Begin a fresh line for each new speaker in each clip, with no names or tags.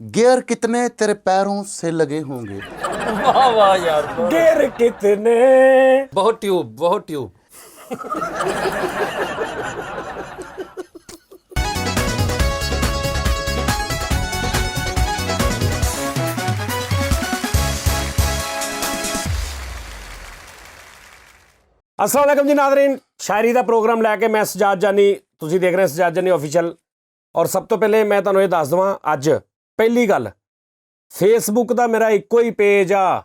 Gear कितने तेरे पैरों से लगे होंगे।
वाह वाह यार,
गिर कितने।
बहुत ट्यूब, बहुत ट्यूब।
अस्सलाम वालेकुम जी नाज़रीन, शायरी ਦਾ ਪ੍ਰੋਗਰਾਮ ਲੈ ਕੇ ਮੈਂ ਸਜਾਦ ਜਾਨੀ, ਤੁਸੀਂ ਦੇਖ ਰਹੇ ਹੋ ਸਜਾਦ ਜਾਨੀ ਆਫੀਸ਼ੀਅਲ। ਔਰ ਸਭ ਤੋਂ ਪਹਿਲੇ ਮੈਂ ਤੁਹਾਨੂੰ ਇਹ ਦੱਸ ਦਵਾਂ, ਅੱਜ ਪਹਿਲੀ ਗੱਲ, ਫੇਸਬੁੱਕ ਦਾ ਮੇਰਾ ਇੱਕੋ ਹੀ ਪੇਜ ਆ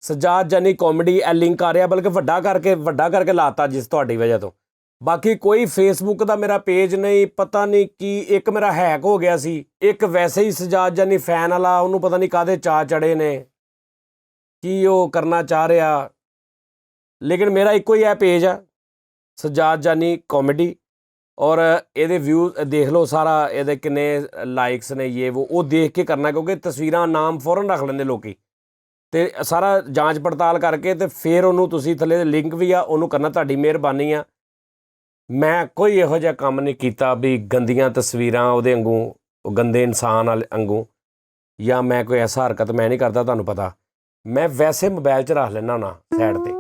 ਸਜਾਦ ਜਾਨੀ ਕਾਮੇਡੀ। ਇਹ ਲਿੰਕ ਆ ਰਿਹਾ, ਬਲਕਿ ਵੱਡਾ ਕਰਕੇ ਲਾਤਾ ਜਿਸ ਤੁਹਾਡੀ ਵਜ੍ਹਾ ਤੋਂ। ਬਾਕੀ ਕੋਈ ਫੇਸਬੁੱਕ ਦਾ ਮੇਰਾ ਪੇਜ ਨਹੀਂ। ਪਤਾ ਨਹੀਂ ਕੀ, ਇੱਕ ਮੇਰਾ ਹੈਕ ਹੋ ਗਿਆ ਸੀ, ਇੱਕ ਵੈਸੇ ਹੀ ਸਜਾਦ ਜਾਨੀ ਫੈਨ ਵਾਲਾ, ਉਹਨੂੰ ਪਤਾ ਨਹੀਂ ਕਾਹਦੇ ਚਾਅ ਚੜੇ ਨੇ, ਕੀ ਉਹ ਕਰਨਾ ਚਾਹ ਰਿਹਾ। ਲੇਕਿਨ ਮੇਰਾ ਇੱਕੋ ਹੀ ਇਹ ਪੇਜ ਆ ਸਜਾਦ ਜਾਨੀ ਕਾਮੇਡੀ। ਔਰ ਇਹਦੇ ਵਿਊਜ਼ ਦੇਖ ਲਓ, ਸਾਰਾ ਇਹਦੇ ਕਿੰਨੇ ਲਾਈਕਸ ਨੇ, ਉਹ ਦੇਖ ਕੇ ਕਰਨਾ, ਕਿਉਂਕਿ ਤਸਵੀਰਾਂ ਨਾਮ ਫੌਰਨ ਰੱਖ ਲੈਂਦੇ ਲੋਕੀ, ਤੇ ਸਾਰਾ ਜਾਂਚ ਪੜਤਾਲ ਕਰਕੇ ਤੇ ਫਿਰ ਉਹਨੂੰ ਤੁਸੀਂ ਥੱਲੇ ਲਿੰਕ ਵੀ ਆ ਉਹਨੂੰ ਕਰਨਾ। ਤੁਹਾਡੀ ਮਿਹਰਬਾਨੀ ਆ। ਮੈਂ ਕੋਈ ਇਹੋ ਜਿਹਾ ਕੰਮ ਨਹੀਂ ਕੀਤਾ ਵੀ ਗੰਦੀਆਂ ਤਸਵੀਰਾਂ ਉਹਦੇ ਵਾਂਗੂ, ਉਹ ਗੰਦੇ ਇਨਸਾਨ ਵਾਲੇ ਵਾਂਗੂ, ਜਾਂ ਮੈਂ ਕੋਈ ਐਸਾ ਹਰਕਤ ਮੈਂ ਨਹੀਂ ਕਰਦਾ। ਤੁਹਾਨੂੰ ਪਤਾ ਮੈਂ ਵੈਸੇ ਮੋਬਾਈਲ 'ਚ ਰੱਖ ਲੈਂਦਾ ਨਾ ਸਾਈਡ 'ਤੇ,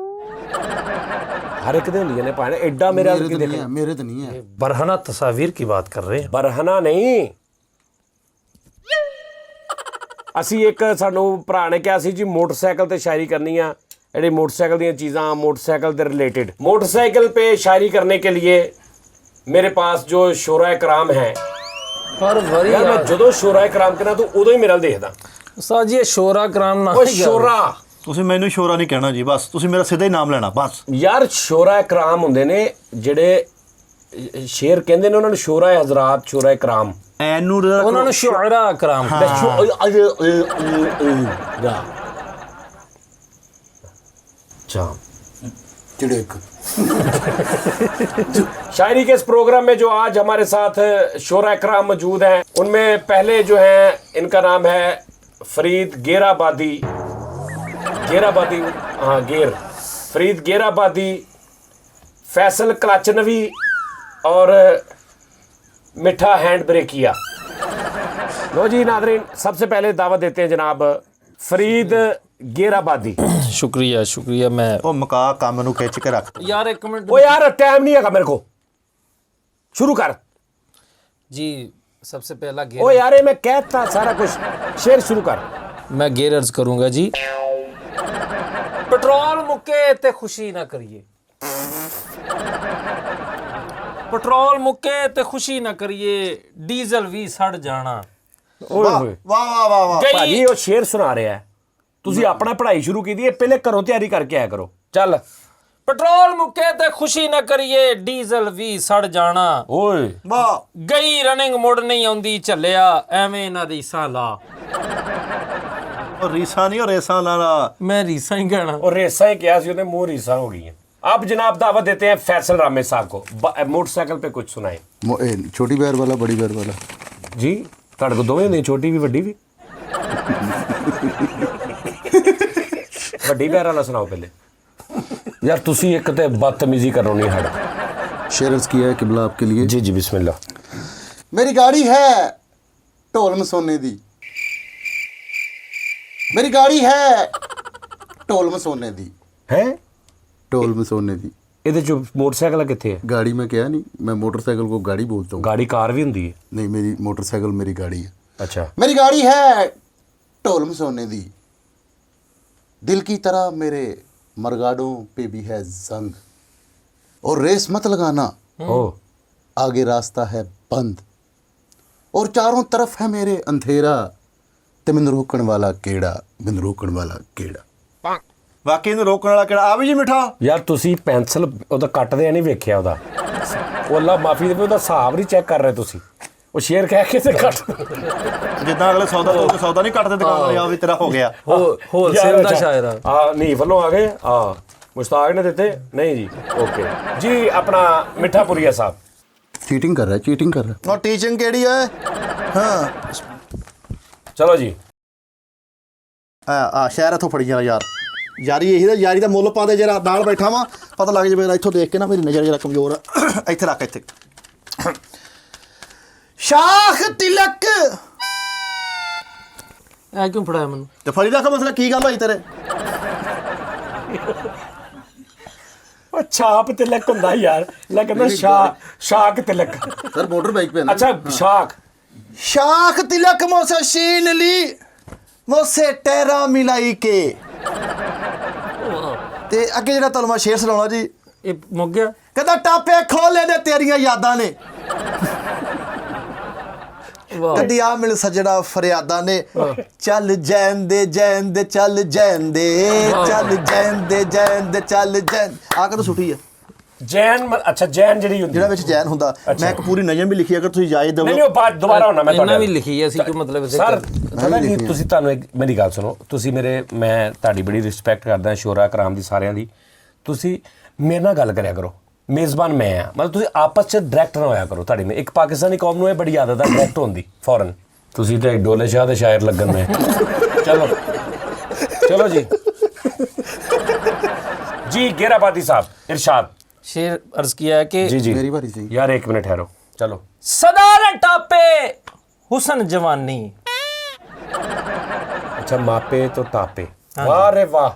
हर एक दे होंदियां ने भाई। एडा मेरे
मेरे तो नहीं है।
बरहना तस्वीर की बात कर रहे हैं।
बरहना नहीं, ਅਸੀਂ ਇੱਕ ਸਾਨੂੰ ਭਰਾ ਨੇ ਕਿਹਾ ਸੀ ਜੀ ਮੋਟਰਸਾਈਕਲ ਤੇ ਸ਼ਾਇਰੀ ਕਰਨੀ ਆ, ਜਿਹੜੇ मोटरसाइकिल ਦੀਆਂ ਚੀਜ਼ਾਂ, मोटरसाइकिल ਦੇ रिलेटेड। मोटरसाइकिल पे शायरी करने के लिए मेरे पास जो शोरा कराम है,
पर वरी
यार मैं ਜਦੋਂ ਸ਼ੋਰਾ कराम ਕਰਨਾ ਤੂੰ ਉਦੋਂ ਹੀ ਮੇਰੇ ਨਾਲ ਦੇਖਦਾ।
ਉਸਤਾਦ ਜੀ ਇਹ ਸ਼ੋਰਾ ਕਰਾਮ ਨਾ
ਓਏ ਸ਼ੋਰਾ,
ਤੁਸੀਂ ਮੈਨੂੰ ਸ਼ੋਰਾ ਨਹੀਂ ਕਹਿਣਾ ਜੀ, ਬਸ ਤੁਸੀਂ ਮੇਰਾ ਸਿੱਧਾ ਹੀ ਨਾਮ ਲੈਣਾ ਬਸ।
ਯਾਰ ਸ਼ੋਰਾ ਕਰਾਮ ਹੁੰਦੇ ਨੇ ਜਿਹੜੇ ਸ਼ੇਰ ਕਹਿੰਦੇ ਨੇ, ਉਹਨਾਂ ਨੂੰ ਸ਼ੋਰਾ ਹਜ਼ਰਾਤ, ਸ਼ੋਰਾ ਕਰਾਮ।
ਐਨੂੰ
ਉਹਨਾਂ ਨੂੰ ਸ਼ੁਅਰਾ ਕਰਾਮ। शायरी के इस प्रोग्राम में जो आज हमारे साथ शोरा कराम मौजूद हैं, उनमें पहले जो है इनका नाम है फरीद गेराबादी। हाँ गेर, फरीद गेराबादी, फैसल कलाचनवी और मिठा हैंड ब्रेकिया। लो जी नादरीन, सबसे पहले दावत देते हैं जनाब फरीद गेराबादी। शुक्रिया शुक्रिया। मैं
ਉਹ ਮਕਾ ਕੰਮ ਨੂੰ ਖਿੱਚ ਕੇ ਰੱਖ।
यार एक मिनट
ओ यार टाइम नहीं है मेरे को, शुरू कर।
जी सबसे पहला
ओ यार मैं कहता सारा कुछ, शेर शुरू कर।
मैं गेर अर्ज करूंगा जी। पेट्रोल मुक्के ते खुशी ना करिए, पेट्रोल मुक्के ते खुशी ना करिए, डीजल भी सड़ जाना।
ओए होए
ਵਾਹ ਵਾਹ ਵਾਹ ਵਾਹ।
ਭਾਜੀ ਉਹ ਸ਼ੇਰ ਸੁਣਾ ਰਿਹਾ ਹੈ, ਤੁਸੀਂ ਆਪਣਾ ਪੜ੍ਹਾਈ ਸ਼ੁਰੂ ਕੀਤੀ ਹੈ, ਪਹਿਲੇ ਘਰੋਂ ਤਿਆਰੀ ਕਰਕੇ ਆਇਆ ਕਰੋ। ਚੱਲ।
पेट्रोल मुक्के ते खुशी ना करिए, डीजल भी सड़ जाना।
ਓਏ
ਵਾਹ।
गई रनिंग मुड़ नहीं आउंदी झल्लिया, एवें ना रीसा ला।
ਉਹ ਰੀਸਾਂ ਨਹੀਂ, ਉਹ ਰੇਸਾਂ ਲਾਣਾ।
मैं रीसा ही कहना।
और रेसा ही किया सी, ਉਹਨੇ ਮੂੰਹ ਰੀਸਾਂ ਹੋ ਗਈਆਂ। अब जनाब दावत देते हैं फैसल रामे साहब को, मोटरसाइकिल पे कुछ सुनाए
छोटी बैर वाला, बड़ी बैर वाला
जी। ਤੁਹਾਡੇ ਕੋਲ ਦੋਵੇਂ ਹੁੰਦੇ, ਛੋਟੀ ਵੀ ਵੱਡੀ ਵੀ। ਵੱਡੀ ਪੈਰ ਵਾਲਾ ਸੁਣਾਓ ਪਹਿਲੇ। यार तुसी एक ते बदतमीजी करो नहीं हट।
शेर अर्ज किया है किबला आपके लिए।
जी जी बिस्मिल्लाह।
मेरी गाड़ी है ढोल मसोने दी, मेरी गाड़ी है ढोल मसोने दी,
हैं
ढोल मसोने दी।
ਇਹਦੇ ਚ मोटरसाइकिल कितने है?
गाड़ी में क्या नहीं, मैं मोटरसाइकिल को गाड़ी बोलता हूँ।
गाड़ी कार भी होंगी है?
नहीं, मेरी मोटरसाइकिल मेरी गाड़ी है।
अच्छा।
मेरी गाड़ी है ढोल मसोने दी, दिल की तरह मेरे मरगाडों पे भी है जंग, और रेस मत लगाना
ओ
आगे रास्ता है बंद, और चारों तरफ है मेरे अंधेरा, ते मैनू रोकण वाला केड़ा, मैनू रोकण वाला केड़ा।
ਵਾਕਈ ਇਹਨੂੰ ਰੋਕਣ ਵਾਲਾ ਕਿਹੜਾ ਆ ਵੀ ਜੀ ਮਿੱਠਾ।
ਯਾਰ ਤੁਸੀਂ ਪੈਨਸਲ ਉਹਦਾ ਕੱਟਦੇ ਨਹੀਂ ਵੇਖਿਆ ਉਹਦਾ, ਉਹ ਅੱਲਾ ਮਾਫੀ ਦੇਵੇ, ਉਹਦਾ ਹਿਸਾਬ ਨਹੀਂ ਚੈੱਕ ਕਰ ਰਹੇ ਤੁਸੀਂ। ਉਹ ਸ਼ੇਰ ਕਹਿ ਕੇ ਤੇ ਕੱਟ,
ਜਿੱਦਾਂ ਅਗਲੇ ਸੌਦਾ ਤੋਂ ਸੌਦਾ ਨਹੀਂ ਕੱਟਦੇ ਦੁਕਾਨ ਵਾਲੇ, ਆ ਵੀ ਤੇਰਾ ਹੋ ਗਿਆ।
होलसेल ਦਾ शायर आ।
हाँ नहीं ਵੱਲੋਂ ਆ ਗਏ। हाँ मुश्ताक ने देते नहीं जी। ओके जी। अपना मिठापुरिया साहब
चीटिंग कर रहा है, चीटिंग कर रहा है।
ਉਹ ਟੀਚਿੰਗ ਕਿਹੜੀ ਹੈ? ਹਾਂ
चलो जी।
ਆ ਸ਼ਹਿਰ ਇੱਥੋਂ ਫੜੀ ਜਾਣਾ ਯਾਰ। ਯਾਰੀ ਇਹੀ ਦਾ, ਯਾਰੀ ਦਾ ਮੁੱਲ ਪਾਉਂਦੇ ਜਿਹੜਾ ਨਾਲ ਬੈਠਾ ਵਾਂ, ਪਤਾ ਲੱਗ ਜਾਵੇ ਇੱਥੋਂ ਦੇਖ ਕੇ ਨਾ ਮੇਰੀ ਨਜ਼ਰ ਜਰਾ ਕਮਜ਼ੋਰ ਆ। ਇੱਥੇ ਰੱਖ, ਇੱਥੇ। ਸ਼ਾਖ ਤਿਲਕ
ਐ ਕਿਉਂ ਫੜਾਇਆ ਮੈਨੂੰ?
ਤੇ ਫੜੀ ਰੱਖ ਮਸਲਾ ਕੀ ਗੱਲ ਹੋਈ ਤੇਰੇ?
ਉਹ ਛਾਪ ਤਿਲਕ ਹੁੰਦਾ ਯਾਰ, ਲੈ ਕਹਿੰਦਾ ਸ਼ਾਕ ਤਿਲਕ।
सर मोटर बाइक पे है ना?
ਅੱਛਾ ਸ਼ਾਕ।
शाख तिलक मोसे शीन ली मोसे टहरा मिलाई के। ਤੇ ਅੱਗੇ ਜਿਹੜਾ ਤੁਹਾਨੂੰ ਮੈਂ ਸ਼ੇਰ ਸੁਣਾਉਣਾ ਜੀ,
ਇਹ ਮੁੱਕ ਗਿਆ।
ਕਹਿੰਦਾ ਟਾਪੇ ਖੋਲੇ ਨੇ ਤੇਰੀਆਂ ਯਾਦਾਂ ਨੇ,
ਵਾਹ
ਕਦੀ ਆ ਮਿਲ ਸਜਣਾ ਫਰਿਆਦਾਂ ਨੇ, ਚੱਲ ਜੈਂਦੇ ਜੈਂਦੇ ਚੱਲ ਜੈਂਦੇ, ਚੱਲ ਜੈਂਦੇ ਜੈਂਦੇ ਚੱਲ ਜੈਨ। ਆ ਕਦੋਂ ਸੁੱਟੀ ਆ
ਜੈਨ ਅੱਛਾ ਜੈਨ ਜਿਹੜੀ ਹੁੰਦੀ
ਜਿਹੜਾ ਵਿੱਚ ਜੈਨ ਹੁੰਦਾ। ਮੈਂ ਇੱਕ ਪੂਰੀ ਨਜ਼ਮ ਵੀ ਲਿਖੀ, ਅਗਰ ਤੁਸੀਂ ਜਾਇਜ਼
ਨਹੀਂ
ਦਿਓ।
ਉਹ ਬਾਅਦ ਦੁਬਾਰਾ ਹੋਣਾ ਮੈਂ
ਇਹਨਾਂ ਵੀ ਲਿਖੀ ਹੈ, ਅਸੀਂ ਕਿਉਂ ਮਤਲਬ ਇਸੇ
ਸਰ
ਕਰ-
ਪਤਾ ਕੀ ਤੁਸੀਂ ਤੁਹਾਨੂੰ ਇੱਕ ਮੇਰੀ ਗੱਲ ਸੁਣੋ, ਤੁਸੀਂ ਮੈਂ ਤੁਹਾਡੀ ਬੜੀ ਰਿਸਪੈਕਟ ਕਰਦਾ ਸ਼ੋਰਾ ਕਰਾਮ ਦੀ ਸਾਰਿਆਂ ਦੀ। ਤੁਸੀਂ ਮੇਰੇ ਨਾਲ ਗੱਲ ਕਰਿਆ ਕਰੋ, ਮੇਜ਼ਬਾਨ ਮੈਂ ਆ, ਮਤਲਬ ਤੁਸੀਂ ਆਪਸ ਚ ਡਾਇਰੈਕਟ ਨਾ ਹੋਇਆ ਕਰੋ। ਤੁਹਾਡੀ ਇੱਕ ਪਾਕਿਸਤਾਨੀ ਕੌਮ ਨੂੰ ਇਹ ਬੜੀ ਆਦਤ ਹੈ ਡਾਇਰੈਕਟ ਹੋਣ ਦੀ ਫੌਰਨ। ਤੁਸੀਂ ਤੇ ਡੋਲੇ ਸ਼ਾਹ ਦੇ ਸ਼ਾਇਰ ਲੱਗਣ ਨੇ। ਚਲੋ ਚਲੋ जी गेराबादी साहब इरशाद।
शेर अर्ज किया है कि
जी जी
मेरी बारी सही।
यार एक मिनट ठहरो, चलो।
सदा न टापे हुसन जवानी।
अच्छा मापे तो टापे, वाह रे वाह,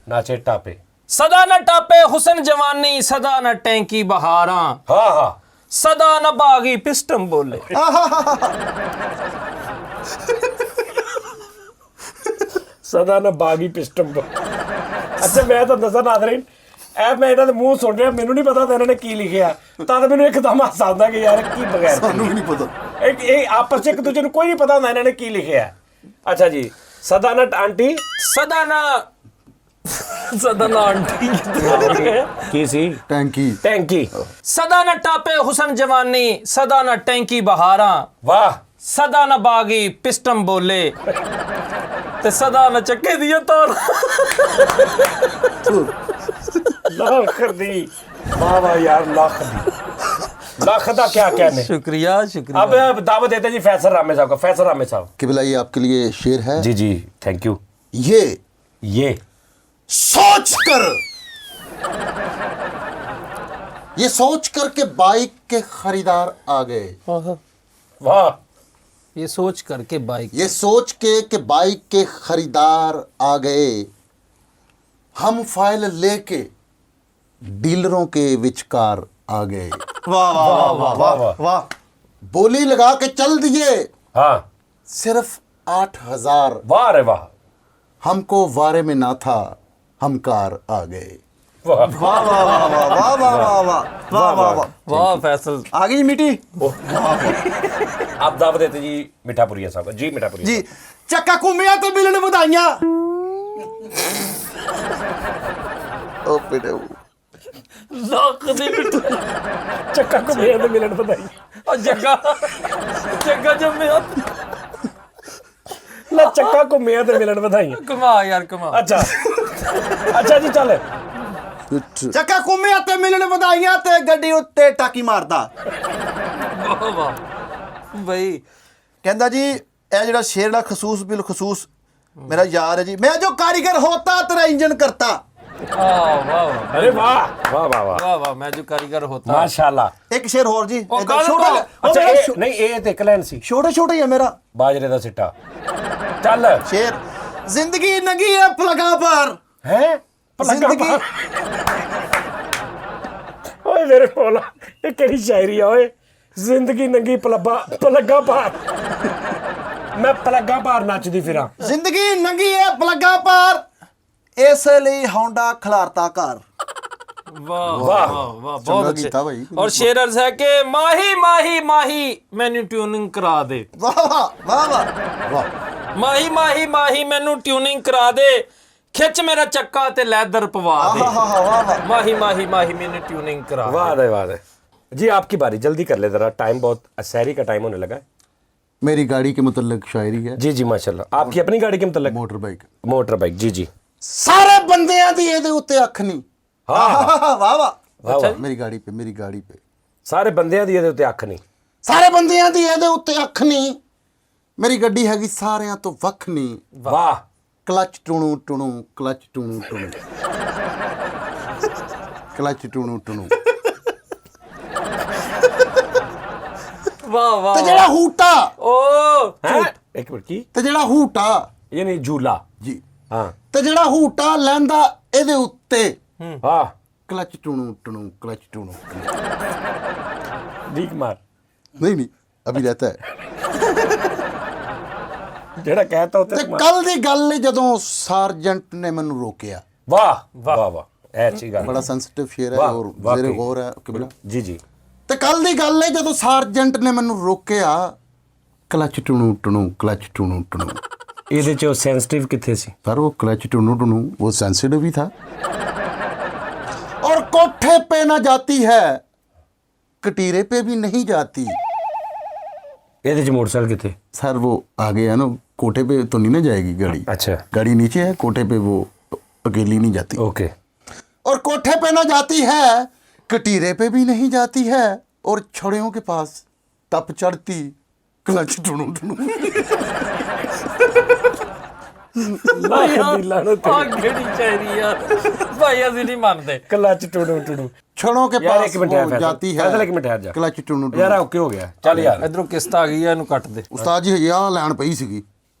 नाचे टापे।
सदा न टापे हुसन जवानी, सदा न टैंकी बहारा,
हाँ हाँ
सदा न बागी पिस्टम बोले।
सदा ना बागी पिस्टम। अच्छा मैं तो दसा नादरीन, ਐ ਮੈਂ ਇਹਨਾਂ ਦੇ ਮੂੰਹ ਸੁਣ ਰਿਹਾ, ਮੈਨੂੰ ਨਹੀਂ ਪਤਾ ਤਾਂ ਇਹਨਾਂ ਨੇ ਕੀ ਲਿਖਿਆ, ਤਾਂ ਮੈਨੂੰ ਇੱਕਦਮ ਹਾਸਾ ਆਉਂਦਾ ਕਿ ਯਾਰ ਕੀ ਬਗੈਰ
ਸਾਨੂੰ ਵੀ ਨਹੀਂ ਪਤਾ।
ਇਹ ਆਪਸ ਚ ਇੱਕ ਦੂਜੇ ਨੂੰ ਕੋਈ ਨਹੀਂ ਪਤਾ ਹੁੰਦਾ ਇਹਨਾਂ ਨੇ ਕੀ ਲਿਖਿਆ। ਅੱਛਾ ਜੀ, ਸਦਾਨਤ ਆਂਟੀ
सदा न आंटी
ਕੀ ਸੀ?
टैंकी।
ਟੈਂਕੀ।
सदा न टापे हुसन जवानी, सदा न टैंकी बहारा,
ਵਾਹ
सदा न बागी पिस्टम बोले, ते सदा न चक्के दिया तार।
ਲੱਖ ਦੀ ਵਾਹ ਵਾਹ ਯਾਰ, ਲੱਖ ਦੀ ਲੱਖ ਦਾ क्या कहने।
शुक्रिया शुक्रिया।
अब दावत देते जी फैसल रामे साहब का। फैसल रामे साहब
किबला ये आपके लिए शेर है।
जी जी थैंक यू।
ये सोच कर, ये सोच कर के बाइक के खरीदार आ गए।
वाह
ये सोच करके बाइक,
ये सोच के बाइक के खरीदार आ गए, हम फाइल लेके डीलरों के विचकार आ गए।
ਵਾਹ ਵਾਹ ਵਾਹ ਵਾਹ ਵਾਹ।
बोली लगा के चल दिए
हाँ
सिर्फ 8,000,
वाह रे वाह
हमको वारे में ना था, हम कार आ गए।
वाह
वाह वाह वाह वाह वाह वाह वाह वाह वाह वाह वाह।
वाह फैसल।
आ गई मिट्टी
आप दावत देते जी मिठापुरिया साहब का। जी मिठापुरिया
जी। ਚੱਕਾ ਘੁੰਮਿਆ ਤੇ ਮਿਲਣ ਵਧਾਈਆਂ।
ओ बेटे
ਲੱਖ ਦੀ ਮਿੱਠੂ
ਚੱਕਾ ਘੁੰਮਿਆ ਤੇ ਮਿਲਣ ਵਧਾਈ।
ਉਹ ਜੱਗਾ ਜੰਮਿਆ।
ਲੈ ਚੱਕਾ ਘੁੰਮਿਆ ਤੇ ਮਿਲਣ ਵਧਾਈਆਂ।
ਕਮਾ ਯਾਰ ਕਮਾ।
ਅੱਛਾ ਅੱਛਾ ਜੀ ਚੱਲ।
ਚੱਕਾ ਘੁੰਮਿਆ ਤੇ ਮਿਲਣ ਵਧਾਈਆਂ, ਤੇ ਗੱਡੀ ਉੱਤੇ ਟਾਕੀ ਮਾਰਦਾ।
ਵਾਹ ਵਾਹ ਬਈ।
ਕਹਿੰਦਾ ਜੀ ਇਹ ਜਿਹੜਾ ਸ਼ੇਰ ਦਾ ਖਸੂਸ ਬਿਲ ਖਸੂਸ ਮੇਰਾ ਯਾਰ ਹੈ ਜੀ। ਮੈਂ ਜੋ ਕਾਰੀਗਰ ਹੋਤਾ तेरा इंजन करता।
ਵਾਹ ਵਾਹ
अरे वाह वाह वाह वाह
ਵਾਹ ਵਾਹ। ਮੈਂ ਜੋ ਕਾਰੀਗਰ ਹੋਤਾ।
माशाल्लाह।
ਇੱਕ ਸ਼ੇਰ ਹੋਰ ਜੀ।
ਉਹ
ਏਦਾਂ
ਗੱਲ
ਛੋਟਾ
ਕਰ।
ਉਹ
ਅੱਛਾ
ਮੇਰਾ
ਇਹ ਨਹੀਂ, ਇਹ ਤੇ ਇੱਕ ਲਾਈਨ ਸੀ,
ਛੋਟਾ ਛੋਟਾ ਹੀ ਹੈ ਮੇਰਾ
ਬਾਜਰੇ ਦਾ ਸਿੱਟਾ। ਚੱਲ
ਸ਼ੇਰ। ਜ਼ਿੰਦਗੀ ਨੰਗੀ ਹੈ ਪਲਗਾ ਪਰ,
ਹੈ
ਜ਼ਿੰਦਗੀ
ਓਏ ਮੇਰੇ ਕੋਲ ਇਹ ਕਿਹੜੀ ਸ਼ਾਇਰੀ ਆ ਓਏ। ਜ਼ਿੰਦਗੀ ਨੰਗੀ ਪਲੱਗਾ ਭਾਰ, ਮੈਂ ਪਲੱਗਾ ਭਾਰ ਨੱਚਦੀ ਫਿਰਾਂ।
ਜ਼ਿੰਦਗੀ ਨੰਗੀ ਹੈ ਪਲਗਾ ਪਰ, ਇਸ ਲਈ ਹੌਂਡਾ ਖਲਾਰਤਾ ਘਰ।
वाह
वाह।
वाह वाह
चंगा
बहुत
गीता भाई।
अच्छे। और शेर अर्ज है कि माही माही माही मैनू ट्यूनिंग करा दे।
ਵਾਹ ਵਾਹ ਵਾਹ ਵਾਹ।
वाह
माही माही माही मैनू ट्यूनिंग करा दे, खिच मेरा चक्का ते लैदर पवा दे।
वाह वाह वाह वाह।
माही माही माही मैनू ट्यूनिंग करा
वाह
दे।
दे वाह दे। जी आपकी बारी, जल्दी कर ले जरा, टाइम बहुत सहरी का टाइम होने लगा है।
मेरी गाड़ी के मुतल्लिक शायरी है।
जी जी माशाल्लाह। आपकी अपनी गाड़ी के मतलब?
Motor bike.
Motor bike. जी जी
ਸਾਰੇ ਬੰਦਿਆਂ ਦੀ ਇਹਦੇ ਉੱਤੇ ਅੱਖ ਨਹੀਂ।
हाँ
ਵਾਹ ਵਾਹ।
वाह वाह।
ਮੇਰੀ गाड़ी पे, मेरी गाड़ी पे
ਸਾਰੇ ਬੰਦਿਆਂ ਦੀ ਇਹਦੇ ਉੱਤੇ ਅੱਖ ਨਹੀਂ।
ਸਾਰੇ ਬੰਦਿਆਂ ਦੀ ਇਹਦੇ ਉੱਤੇ ਅੱਖ ਨਹੀਂ, ਮੇਰੀ ਗੱਡੀ ਹੈਗੀ ਸਾਰਿਆਂ ਤੋਂ ਵੱਖ ਨਹੀਂ।
वाह
ਕਲਚ ਟੂਣੂ ਟੂਣੂ, ਕਲਚ ਟੂਣੂ ਟੂਣੂ, ਕਲਚ ਟੂਣੂ ਟੂਣੂ।
वाह वाह
ਤੇ ਜਿਹੜਾ ਹੂਟਾ
ओ
हैं? ਇੱਕ ਮਿੰਟ ਕੀ
ਤੇ ਜਿਹੜਾ ਹੂਟਾ
ਯਾਨੀ ਝੂਲਾ
ਜੀ
ਹਾਂ
ਤੇ ਜਿਹੜਾ ਹੂਟਾ ਲੈਂਦਾ ਇਹਦੇ ਉੱਤੇ
ਹਾਂ
ਕਲਚ ਟੂਣੂ ਟਣੂ ਕਲਚ ਟੂਣੂ
ਡੀਕ ਮਾਰ
ਨਹੀਂ ਅਭੀ ਰਹਤਾ ਹੈ।
ਜਿਹੜਾ ਕਹਿਤਾ ਉੱਤੇ
ਤੇ ਕੱਲ ਦੀ ਗੱਲ ਹੈ ਜਦੋਂ ਸਾਰਜੈਂਟ ਨੇ ਮੈਨੂੰ ਰੋਕਿਆ।
ਵਾਹ ਵਾਹ ਵਾਹ ਇਹ ਅੱਛੀ ਗੱਲ
ਬੜਾ ਸੈਂਸਿਟਿਵ ਸ਼ੇਰ ਹੈ
ਵਾਹ,
ਔਰ
ਵਾਕਈ।
ਜ਼ੇਰੇ ਗੌਰ ਹੈ ਕਿਬਲਾ।
ਜੀ ਜੀ
ਤੇ ਕੱਲ ਦੀ ਗੱਲ ਹੈ ਜਦੋਂ ਸਾਰਜੈਂਟ ਨੇ ਮੈਨੂੰ ਰੋਕਿਆ ਕਲਚ ਟੂਣੂ ਟਣੂ ਕਲਚ ਟੂਣੂ ਟਣੂ।
ਇਹਦੇ ਚ ਸੈਂਸਿਟਿਵ ਕਿੱਥੇ ਸੀ
पर वो क्लच टूनू टूनू वो सेंसिटिव ही था। और कोठे पे ना जाती है कटीरे पे भी नहीं जाती।
ਇਹਦੇ ਚ ਮੋਟਰਸਾਈਕਲ ਕਿੱਥੇ
सर वो आगे है ना कोठे पे तो नहीं ना जाएगी गाड़ी।
अच्छा
गाड़ी नीचे है कोठे पे वो अकेली नहीं जाती।
ओके
और कोठे पे ना जाती है कटीरे पे भी नहीं जाती है और छड़ियों के पास तप चढ़ती क्लच टूनू टूनू।
ਆ ਕਿਹੜੀ ਸ਼ਾਇਰੀ ਆ ਭਾਈ ਅਸੀਂ ਨਹੀਂ ਮੰਨਦੇ
ਕਲਚ ਟੁੜੂ ਟੁੜੂ
छड़ों के
यार
पास
एक मिनट
वो
है
जाती है
फैसल एक मिनट ठहर जा
क्लच टूनू
ਯਾਰ
टूनू।
ਓਕੇ ਹੋ ਗਿਆ ਚੱਲ ਯਾਰ
ਇਧਰੋਂ ਕਿਸ਼ਤ ਆ ਗਈ ਆ ਇਹਨੂੰ ਕੱਟ ਦੇ
ਉਸਤਾਦ ਜੀ ਹਜੇ ਆਹ ਲੈਣ ਪਈ ਸੀਗੀ।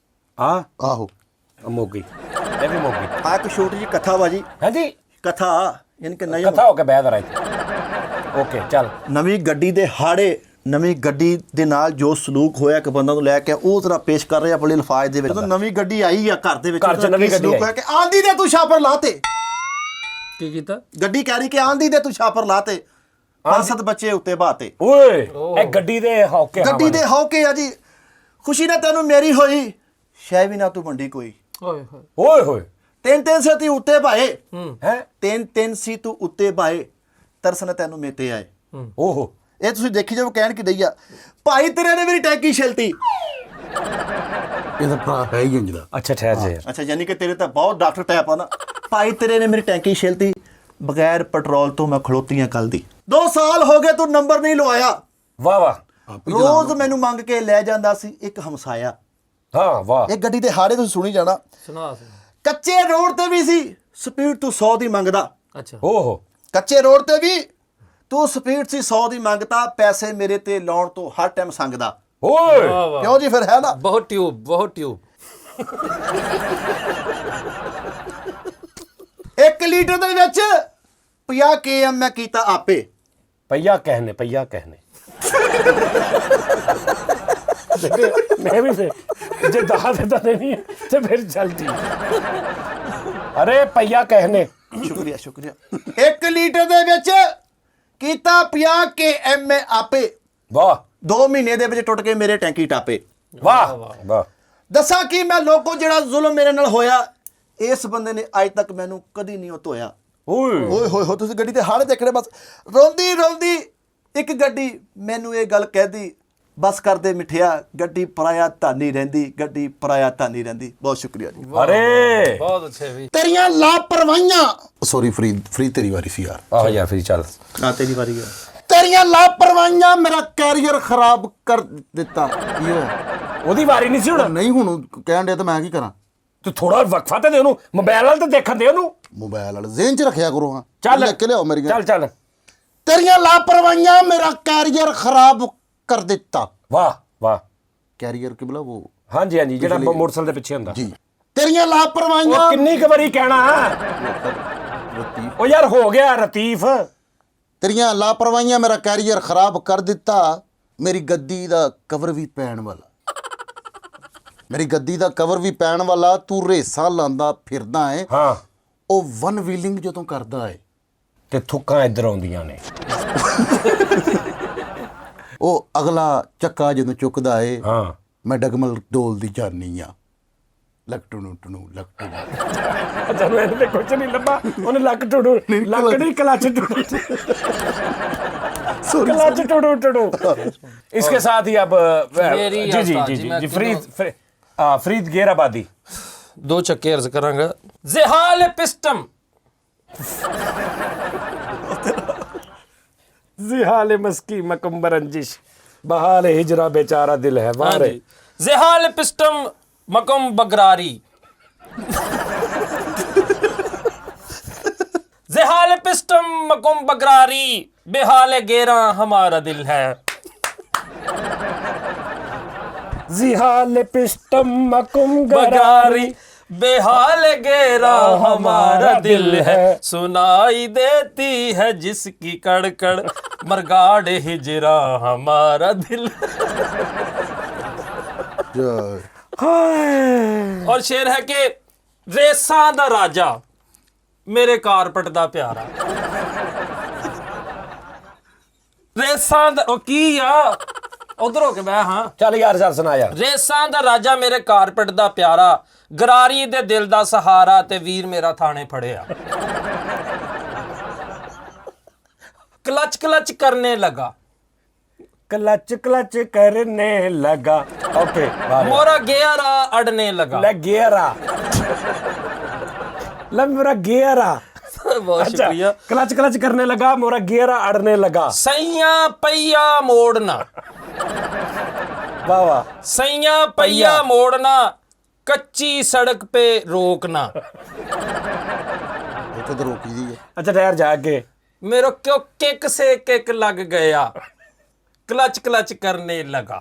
ਆ
ਆਹੋ
ਮੁੱਕ ਗਈ ਇਹ ਵੀ ਮੁੱਕ ਗਈ
ਆ ਇੱਕ ਛੋਟੀ ਜਿਹੀ ਕਥਾ ਵਾ ਜੀ,
ਹਾਂਜੀ
ਕਥਾ ਯਾਨੀ ਕਿ ਨਹੀਂ
ਕਥਾ ਹੋ ਕੇ ਬਹਿ ਦਰਾ ਇੱਥੇ ਓਕੇ ਚੱਲ
ਨਵੀਂ ਗੱਡੀ ਦੇ ਹਾੜੇ, ਨਵੀਂ ਗੱਡੀ ਦੇ ਨਾਲ ਜੋ ਸਲੂਕ ਹੋਇਆ ਇੱਕ ਬੰਦਾ ਨੂੰ ਲੈ ਕੇ ਉਹ ਜ਼ਰਾ ਪੇਸ਼ ਕਰ ਰਿਹਾ ਆਪਣੇ ਅਲਫਾਜ਼ ਦੇ ਵਿੱਚ। ਜਦੋਂ ਨਵੀਂ ਗੱਡੀ ਆਈ ਆ ਘਰ ਦੇ ਵਿੱਚ,
ਘਰ 'ਚ
ਉਹਦਾ
ਨਵੀਂ
ਕੀ
ਗੱਡੀ
ਸਲੂਕ
ਆਈ।
ਹੋਇਆ ਕਿ ਆਂਦੀ ਦੇ ਤੂੰ ਛਾਪਰ ਲਾਤੇ।
ਕੀ ਕੀਤਾ
ਗੱਡੀ ਕਹਿ ਰਹੀ ਕਿ ਆਂਦੀ ਦੇ ਤੂੰ ਛਾਪਰ ਲਾਤੇ, 5-7 ਬੱਚੇ ਉੱਤੇ ਬਾਤੇ।
ਓਏ ਇਹ ਗੱਡੀ ਦੇ ਹੌਕੇ
ਗੱਡੀ ਦੇ ਹੌਕੇ ਆ ਜੀ, ਖੁਸ਼ੀ ਨਾ ਤੈਨੂੰ ਮੇਰੀ ਹੋਈ, ਸ਼ੈ ਵੀ ਨਾ ਤੂੰ ਵੰਡੀ ਕੋਈ।
ਓਏ ਹੋਏ
ਓਏ ਹੋਏ
ਤਿੰਨ ਤਿੰਨ ਸੀ ਤੂੰ ਉੱਤੇ ਭਾਏ,
ਹੈ
ਤਿੰਨ ਤਿੰਨ ਸੀ ਤੂੰ ਉੱਤੇ ਭਾਏ, ਤਰਸ ਨਾ ਤੈਨੂੰ ਮੇਤੇ ਆਏ।
ਓਹੋ
ਇਹ ਤੁਸੀਂ ਦੇਖੀ ਜਾਓ ਕਹਿਣ ਕੀ ਦਈ ਆ, ਭਾਈ ਤੇਰੇ ਨੇ ਮੇਰੀ ਟੈਂਕੀ ਛਿਲਤੀ।
ਇਹਦਾ ਭਰਾ ਹੈ ਹੀ ਇੰਜ ਦਾ।
ਅੱਛਾ ਠਹਿਰ ਜਾ ਯਾਰ
ਅੱਛਾ ਯਾਨੀ ਕਿ ਤੇਰੇ ਤਾਂ ਬਹੁਤ ਡਾਕਟਰ ਟੈਪ ਆ ਨਾ। ਭਾਈ ਤੇਰੇ ਨੇ ਮੇਰੀ ਟੈਂਕੀ ਛਿਲਤੀ, ਬਗੈਰ ਪੈਟਰੋਲ ਤੋਂ ਮੈਂ ਖਲੋਤੀਆਂ ਕੱਲ ਦੀ। 2 ਸਾਲ ਹੋ ਗਏ ਤੂੰ ਨੰਬਰ ਨਹੀਂ ਲਵਾਇਆ,
ਵਾਹ ਵਾਹ
ਰੋਜ਼ ਮੈਨੂੰ ਮੰਗ ਕੇ ਲੈ ਜਾਂਦਾ ਸੀ ਇੱਕ ਹਮਸਾਇਆ।
ਹਾਂ ਵਾਹ
ਇਹ ਗੱਡੀ ਦੇ ਹਾੜੇ ਤੁਸੀਂ ਸੁਣੀ ਜਾਣਾ।
ਸੁਣਾ
ਕੱਚੇ ਰੋਡ ਤੇ ਵੀ ਸੀ ਸਪੀਡ ਤੂੰ 100 ਦੀ ਮੰਗਦਾ,
ਅੱਛਾ
ਓਹੋ
ਕੱਚੇ ਰੋਡ ਤੇ ਵੀ ਤੂੰ ਸਪੀਡ ਸੀ 100 ਦੀ ਮੰਗਦਾ, ਪੈਸੇ ਮੇਰੇ ਤੇ ਲਾਉਣ ਤੋਂ ਹਰ ਟਾਈਮ ਸੰਗਦਾ।
ਓਏ
ਵਾਹ ਵਾਹ
ਕਿਉਂ ਜੀ ਫਿਰ ਹੈ ਨਾ।
ਬਹੁਤ ਟਿਊਬ
1 ਲੀਟਰ ਦੇ ਵਿੱਚ 50 km ਮੈਂ ਕੀਤਾ ਆਪੇ।
ਪਈਆ ਕਹਿਨੇ ਮੈਂ ਵੀ ਫਿਰ ਜੇ ਦਹਾ ਦੇਤਾ ਨਹੀਂ ਹੈ ਤੇ ਫਿਰ ਚਲਦੀ ਅਰੇ ਪਈਆ ਕਹਿਨੇ
ਸ਼ੁਕਰੀਆ ਸ਼ੁਕਰੀਆ। 1 ਲੀਟਰ ਦੇ ਵਿੱਚ ਕੀਤਾ 50 km ਮੈਂ ਆਪੇ।
ਵਾਹ
2 ਮਹੀਨੇ ਦੇ ਵਿੱਚ ਟੁੱਟ ਕੇ ਮੇਰੇ ਟੈਂਕੀ ਟਾਪੇ।
ਵਾਹ ਵਾਹ
ਦੱਸਾਂ ਕਿ ਮੈਂ ਲੋਕੋ ਜਿਹੜਾ ਜ਼ੁਲਮ ਮੇਰੇ ਨਾਲ ਹੋਇਆ, ਇਸ ਬੰਦੇ ਨੇ ਅੱਜ ਤੱਕ ਮੈਨੂੰ ਕਦੀ ਨਹੀਂ ਧੋਇਆ।
ਓਏ
ਓਏ ਹੋਏ ਹੋ ਤੁਸੀਂ ਗੱਡੀ ਤੇ ਹਾੜੇ ਦੇਖਣੇ ਬਸ। ਰੋਂਦੀ ਰੋਂਦੀ ਇੱਕ ਗੱਡੀ ਮੈਨੂੰ ਇਹ ਗੱਲ ਕਹਿਦੀ, ਬਸ ਕਰਦੇ ਮਿੱਠਿਆ, ਗੱਡੀ ਪਰਾਇਆ ਧਾਨੀ ਰਹਿੰਦੀ, ਗੱਡੀ ਪਰਾਇਆ ਧਾਨੀ ਰਹਿੰਦੀ। ਬਹੁਤ ਸ਼ੁਕਰੀਆ ਜੀ।
ਅਰੇ
ਬਹੁਤ ਅੱਛੇ ਵੀ
तेरियां लापरवाहियां सॉरी फरीद तेरी वारी सी यार।
ਆਹ ਯਾਰ ਫਿਰ ਚੱਲ
ਹਾਂ ਤੇਰੀ ਵਾਰੀ ਹੈ।
तेरियां लापरवाहियां मेरा कैरियर खराब कर ਦਿੱਤਾ। ਕੀ ਹੋਇਆ?
ਉਹਦੀ ਵਾਰੀ ਨਹੀਂ ਸੀ ਹੁਣ
ਨਹੀਂ ਹੁਣ ਕਹਿਣ ਡਿਆ ਤਾਂ ਮੈਂ ਕੀ ਕਰਾਂ।
ਤੂੰ ਥੋੜਾ ਵਕਫਾ ਤੇ ਦੇ ਉਹਨੂੰ ਮੋਬਾਈਲ ਵਾਲ ਤੇ ਦੇਖਣ ਦੇ ਉਹਨੂੰ
ਮੋਬਾਈਲ ਵਾਲਾ ਜ਼ਿਹਨ 'ਚ ਰੱਖਿਆ ਕਰੋ। ਹਾਂ
ਚੱਲ
ਲੈ ਕੇ ਲਿਆਓ ਮੇਰੀਆਂ।
ਚੱਲ
तेरियां लापरवाहियां मेरा कैरियर खराब कर ਦਿੱਤਾ।
ਵਾਹ ਵਾਹ
कैरियर ਕੀ ਬਲਾ ਉਹ
ਹਾਂਜੀ ਜਿਹੜਾ ਮੋਟਰਸਾਈਕਲ ਦੇ ਪਿੱਛੇ ਹੁੰਦਾ
ਜੀ। तेरियां
ਉਹ
लापरवाहियां
ਕਿੰਨੀ ਕੁ ਵਾਰੀ ਕਹਿਣਾ ਉਹ ਯਾਰ ਹੋ ਗਿਆ ਰਤੀਫ
तेरियां लापरवाहियां मेरा कैरियर खराब कर ਦਿੱਤਾ। ਮੇਰੀ ਗੱਦੀ ਦਾ ਕਵਰ ਵੀ ਪੈਣ ਵਾਲਾ, ਮੇਰੀ ਗੱਦੀ ਦਾ ਕਵਰ ਵੀ ਪੈਣ ਵਾਲਾ, ਤੂੰ ਰੇਸਾਂ ਲਾਂਦਾ ਫਿਰਦਾ ਏ।
ਹਾਂ
ਉਹ ਵਨ ਵੀਲਿੰਗ ਜਦੋਂ ਕਰਦਾ ਏ,
ਤੇ ਥੁੱਕਾਂ ਇੱਧਰ ਆਉਂਦੀਆਂ ਨੇ
ਉਹ ਅਗਲਾ ਚੱਕਾ ਜਦੋਂ ਚੁੱਕਦਾ ਏ,
ਹਾਂ
ਮੈਂ ਡਗਮਲ ਡੋਲਦੀ ਜਾਨੀ ਆ। ਲੱਕਟੂ ਨੂੰ ਟਣੂ ਲੱਕਟੂ ਨੂੰ।
ਜਦੋਂ ਇਹਦੇ ਤੇ ਕੁਝ ਨਹੀਂ ਲੱਭਾ ਉਹਨੇ ਲੱਕ ਟੁੱਡੂ ਲੱਕ ਨਹੀਂ ਕਲਚ ਟੁੱਡੂ कलच टुडू टुडू। इसके साथ ही अब जी जी जी जी फरीद गेराबादी
2 ਚੱਕੇ ਅਰਜ਼ ਕਰਾਂਗਾ। ਜ਼ਿਹਾਲ ਪਿਸਟਮ
जिहाल मस्की मकम्बर अंजिश बहाल हिजरा बेचारा दिल है वारे
ਜ਼ਿਹਾਲ ਪਿਸਟਮ ਮਕਮ ਬਗਰਾਰੀ ਜ਼ਿਹਾਲ ਪਿਸਟਮ ਮਕਮ ਬਗਰਾਰੀ बेहाल गेरा हमारा दिल है।
जिहाल पिस्टम मकुम
बगारी बेहाल गेरा हमारा दिल है, सुनाई देती है जिसकी कड़कड़, मरगाड़ हिजरा हमारा दिल। और शेर है कि रेसां दा राजा मेरे कारपेट दा प्यारा। रेसां दा ओ की आ उधर हो के मैं हाँ
चल यार चल सुना यार।
रेसां दा राजा मेरे कारपेट दा प्यारा, गरारी दे दिल दा सहारा ते वीर मेरा थाने फड़िया। क्लच क्लच करने लगा,
क्लच क्लच करने लगा। ओके
मोरा गेरा अड़ने लगा।
ले गेरा ले मेरा गेरा।
बहुत शुक्रिया।
क्लच क्लच करने लगा, मोरा गेरा अड़ने लगा।
सैया पहिया मोड़ना,
वाह वाह।
सैया पहिया मोड़ना, कच्ची सड़क पे रोकना।
तो रोकी दी है।
अच्छा ठहर जाके
मेरे क्यों किक से किक लग गया, क्लच क्लच करने लगा।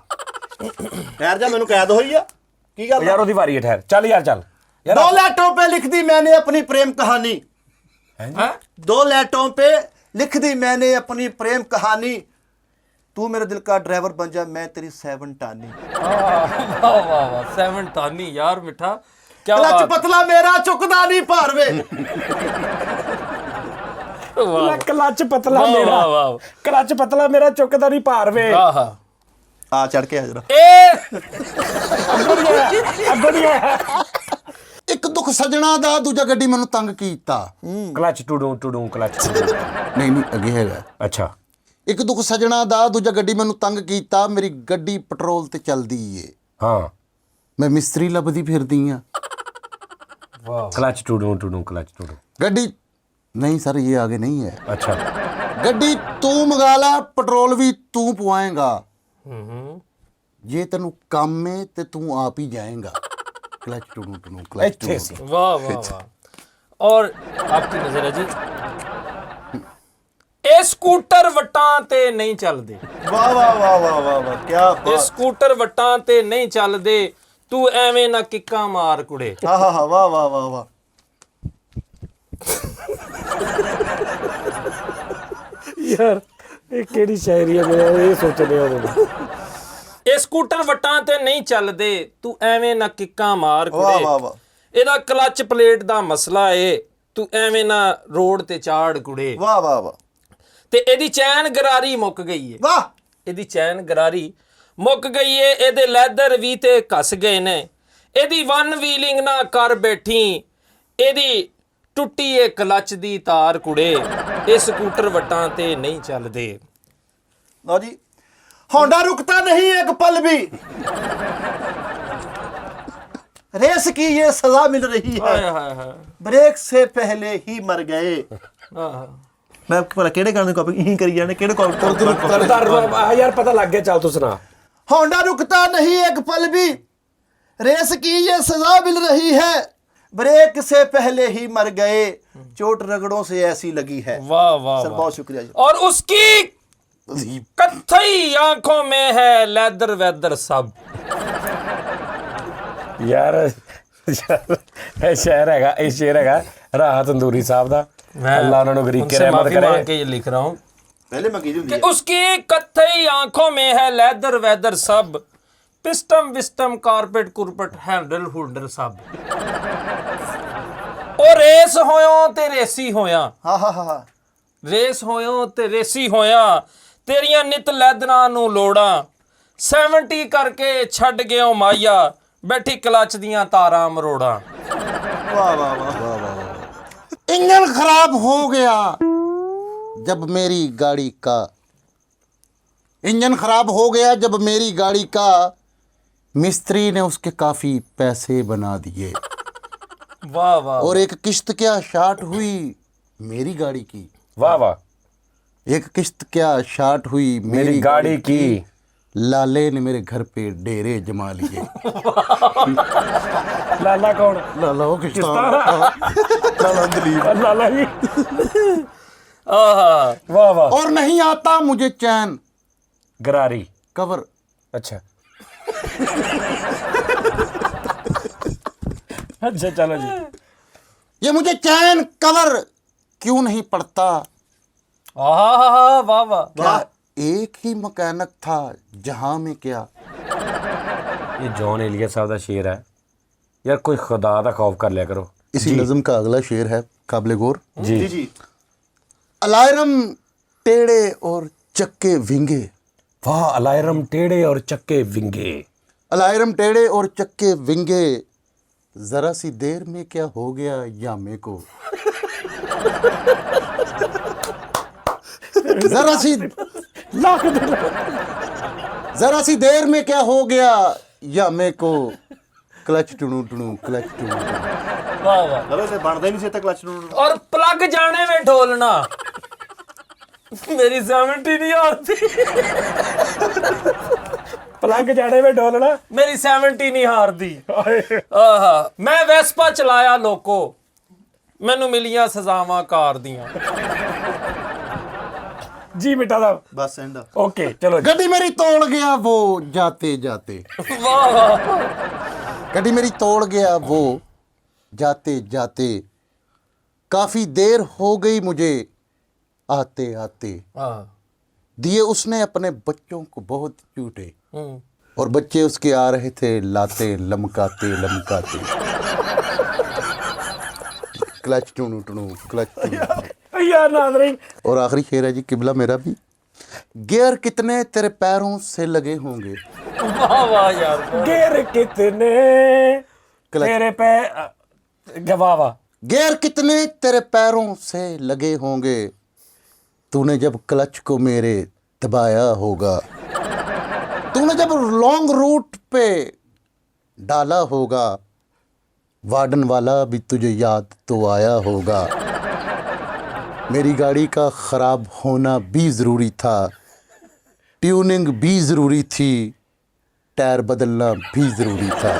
ठहर जा, मैनू कैद होई आ की गल
यार ओदी वारी है, ठहर चल यार चल यार।
2 लैटों पे लिख दी मैंने अपनी प्रेम कहानी।
हैं?
2 लैटों पे लिख दी मैंने अपनी प्रेम कहानी। तू मेरे दिल का ड्राइवर बन जा, मैं तेरी 7 टानी।
वाह वाह वाह 7 टानी यार मिठा क्या
क्लच
बात।
पतला मेरा चुकदा नहीं भारवे।
वाह
क्लच पतला
वाह,
मेरा,
वाह, वाह।
क्लच पतला मेरा चुकदा नहीं पारवे।
आहा
आ चढ़ के जरा।
ए
ਇੱਕ ਦੁੱਖ ਸਜਣਾ ਦਾ, ਦੂਜਾ ਗੱਡੀ ਮੈਨੂੰ ਤੰਗ ਕੀਤਾ।
क्लच टूडू टूडू क्लच।
ਨਹੀਂ ਨਹੀਂ ਅੱਗੇ ਹੈਗਾ।
अच्छा
ਇੱਕ ਦੁੱਖ ਸਜਣਾ ਦਾ, ਦੂਜਾ ਗੱਡੀ ਮੈਨੂੰ ਤੰਗ ਕੀਤਾ। ਮੇਰੀ ਗੱਡੀ ਪੈਟਰੋਲ ਤੇ ਚੱਲਦੀ ਏ,
हाँ
ਮੈਂ ਮਿਸਤਰੀ ਲੱਭਦੀ ਫਿਰਦੀ ਆ।
क्लच टूडू टूडू क्लच टूडू।
ਗੱਡੀ नहीं सर ये आगे नहीं है।
अच्छा
ਗੱਡੀ ਤੂੰ ਮੰਗਾ ਲੈ, ਪੈਟਰੋਲ ਵੀ ਤੂੰ ਪਵਾਏਗਾ। ਜੇ ਤੈਨੂੰ ਕੰਮ ਏ ਤੇ ਤੂੰ ਆਪ ਹੀ ਜਾਏਗਾ। क्लच टूडू टूडू क्लच
ਇੱਥੇ ਸੀ।
टूडू।
वाह वाह वाह। और आपकी नजर है जी, ਇਹ ਸਕੂਟਰ ਵਟਾਂ ਤੇ ਨਹੀਂ ਚੱਲਦੇ,
ਵਾਹ ਵਾਹ ਵਾਹ ਵਾਹ ਵਾਹ ਵਾਹ ਕੀ
ਇਹ
ਬਾਤ।
ਸਕੂਟਰ ਵਟਾਂ ਤੇ ਨਹੀਂ ਚੱਲਦੇ, ਤੂੰ ਐਵੇਂ ਨਾ ਕਿੱਕਾਂ ਮਾਰ ਕੁੜੇ।
ਹਾਂ ਹਾਂ ਹਾਂ ਵਾਹ ਵਾਹ ਵਾਹ ਵਾਹ।
यार ये केड़ी शायरी है, मैं ये सोचने वाला।
ਇਹ ਸਕੂਟਰ ਵਟਾਂ ਤੇ ਨਹੀਂ ਚੱਲਦੇ, ਤੂੰ ਐਵੇਂ ਨਾ ਕਿੱਕਾਂ ਮਾਰ
ਵਾਹ
ਕੁੜੇ।
ਵਾਹ ਵਾਹ।
ਇਹਦਾ ਕਲਚ ਪਲੇਟ ਦਾ ਮਸਲਾ ਏ, ਤੂੰ ਐਵੇਂ ਨਾ ਰੋਡ ਤੇ ਚਾੜ ਕੁੜੇ।
ਵਾਹ ਵਾਹ ਵਾਹ
ਤੇ ਇਹਦੀ ਚੈਨ ਗਰਾਰੀ ਮੁੱਕ ਗਈ ਏ,
ਵਾਹ।
ਇਹਦੀ ਚੈਨ ਗਰਾਰੀ ਮੁੱਕ ਗਈ ਏ, ਇਹਦੇ ਲੈਦਰ ਵੀ ਤੇ ਘਸ ਗਏ ਨੇ, ਇਹਦੀ ਵਨ ਵੀਲਿੰਗ ਨਾ ਕਰ ਬੈਠੀ, ਇਹਦੀ ਟੁੱਟੀ ਏ ਕਲਚ ਦੀ ਤਾਰ ਕੁੜੇ। ਇਹ ਸਕੂਟਰ ਵਟਾਂ ਤੇ ਨਹੀਂ ਚੱਲਦੇ।
लो जी, होंडा रुकता नहीं एक पल भी, रेस की ये सजा मिल रही है,
ਹਾਏ ਹਾਏ ਹਾਏ
ब्रेक से पहले ही मर गए।
ਆਹ
मैं भला केड़े गाने को यही करी जाने केड़े को
यार पता लग गया, चल तू सुना।
होंडा रुकता नहीं एक पल भी, रेस की ये सजा मिल रही है, ब्रेक से पहले ही मर गए, चोट रगड़ों से ऐसी लगी है।
वाह वाह
सर
वाह।
बहुत शुक्रिया जी।
और उसकी कत्थई आंखों में है लेदर वेदर सब।
यार ਇਹ ਸ਼ੇਰ ਹੈਗਾ, ਇਹ ਸ਼ੇਰ ਹੈਗਾ ਰਾਹ ਤੰਦੂਰੀ ਸਾਹਿਬ ਦਾ। ਅੱਲਾ ਉਹਨਾਂ ਨੂੰ ਗਰੀਕ ਕੇ ਰਹਿਮਤ
माफी मांग
ਕਰੇ।
के ये लिख रहा हूँ
पहले मंगी थी
कि उसकी कत्थई आंखों में है लेदर वेदर सब, पिस्टम विस्टम कारपेट कुरपट हैंडल हुंडर सब। ओ रेस होयो ते रेसी होया,
हाँ हाँ हाँ हाँ।
रेस होयो ते रेसी होया, तेरियां नित लैदरां नू लोड़ा, 70 करके छड़ गयो माया, बैठी क्लच दियां तारां मरोड़ा।
वाह वाह वाह।
इंजन खराब हो गया जब मेरी गाड़ी का, इंजन खराब हो गया जब मेरी गाड़ी का, मिस्त्री ने उसके काफी पैसे बना दिए।
वाह वाह।
और एक किश्त क्या शार्ट हुई मेरी गाड़ी की,
वाह वाह।
एक किश्त क्या शार्ट हुई
मेरी गाड़ी की,
लाले ने मेरे घर पे डेरे जमा लिए।
लाला कौन?
लाला वो
लाला जी।
आहा
वाह वाह।
और नहीं आता मुझे चैन,
गरारी।
कवर
अच्छा अच्छा चलो जी।
ये मुझे चैन कवर क्यों नहीं पड़ता?
ਆਹਾ ਵਾਹ ਵਾਹ
क्या एक ही मैकेनिक था जहां में क्या?
ये जॉन एलिया साहब का शेर है यार, कोई खुदा का खौफ कर लिया करो।
इसी नज़म का अगला शेर है काबिल गौर।
जी
जी जी
अलायरम टेढ़े और चक्के विंगे,
वाह, अलायरम टेढ़े और चक्के विंगे।
अलायरम टेढ़े और चक्के विंगे, जरा सी देर में क्या हो गया यामे को। जरा सी जरा सी देर में क्या हो गया यामे को, क्लच टुणू टुणू क्लच टुणू टुणू।
ਵਾਹ ਵਾਹ
ਲਵੇ ਤੇ ਬਣਦਾ ਹੀ ਨਹੀਂ ਸੀ ਤੇ ਕਲਚ ਨੂੰ
ਔਰ ਪਲੱਗ ਜਾਣੇ ਵੇ ਢੋਲਣਾ ਮੇਰੀ 70 ਨਹੀਂ ਆਉਂਦੀ
पलंग जाने में ढोलना।
ਮੇਰੀ 70 ਨਹੀਂ ਹਾਰਦੀ ਆਹਾ ਮੈਂ ਵੈਸਪਾ ਚਲਾਇਆ ਲੋਕੋ ਮੈਨੂੰ ਮਿਲੀਆਂ ਸਜ਼ਾਵਾਂ ਕਾਰ ਦੀਆਂ
जी बेटा साहब,
ਬਸ ਐਂਡ
ओके चलो जी।
गड्डी मेरी तोड़ गया वो जाते जाते,
ਵਾਹ ਵਾਹ
गड्डी मेरी तोड़ गया वो जाते जाते, काफी देर हो गई मुझे आते आते,
ਹਾਂ
दिए उसने अपने बच्चों को बहुत चूटे,
ਹੂੰ
और बच्चे उसके आ रहे थे लाते लमकाते लमकाते। Clutch टुनू टुनू clutch टुनू।
यार नाज़रीन,
और आखिरी शेर है जी किबला मेरा भी, गियर कितने तेरे पैरों से लगे होंगे।
ਵਾਹ ਵਾਹ ਯਾਰ
गेर कितने तेरे पे वाह वाह।
गियर कितने तेरे पैरों से लगे होंगे, तूने जब क्लच को मेरे दबाया होगा, तूने जब लॉन्ग रूट पे डाला होगा, वार्डन वाला भी तुझे याद तो आया होगा। मेरी गाड़ी का ख़राब होना भी ज़रूरी था, ट्यूनिंग भी ज़रूरी थी, टायर बदलना भी ज़रूरी था।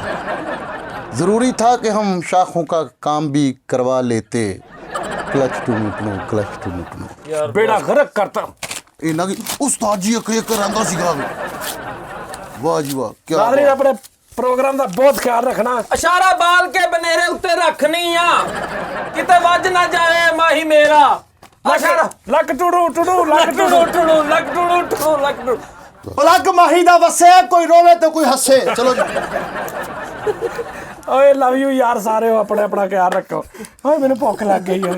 ज़रूरी था कि हम शाखों का काम भी करवा लेते, क्लच टुनू टुनू क्लच टुनू टुनू।
ਯਾਰ
बेड़ा गर्क करता।
इन्ना की उस्ताद जी एक करांदा सीगा। वाह जी वाह, क्या
नाज़रीन,
बात।
अपने प्रोग्राम का बहुत ख्याल रखना।
ਇਸ਼ਾਰਾ ਬਾਲ ਕੇ ਬਨੇਰੇ ਉੱਤੇ ਰੱਖਣੀ ਆ ਕਿਤੇ ਵੱਜ ਨਾ ਜਾਏ ਮਾਹੀ ਮੇਰਾ ਇਸ਼ਾਰਾ
लक टुडू टुडू
ਲੱਕ
लक
ਟੁੜੂ
टुडू।
ਟੁੜੂ ਲੱਕ ਟੁੜੂ ਟੁੜੂ ਲੱਕ ਟੁੜੂ
ਪਲੱਗ ਮਾਹੀ ਦਾ ਵਸੇ ਕੋਈ ਰੋਵੇ ਤੇ ਕੋਈ ਹੱਸੇ ਚਲੋ ਜੀ
ओए लव यू यार, सारे हो अपना अपना ख्याल रखो। ओए मैंने भुख लग गई है।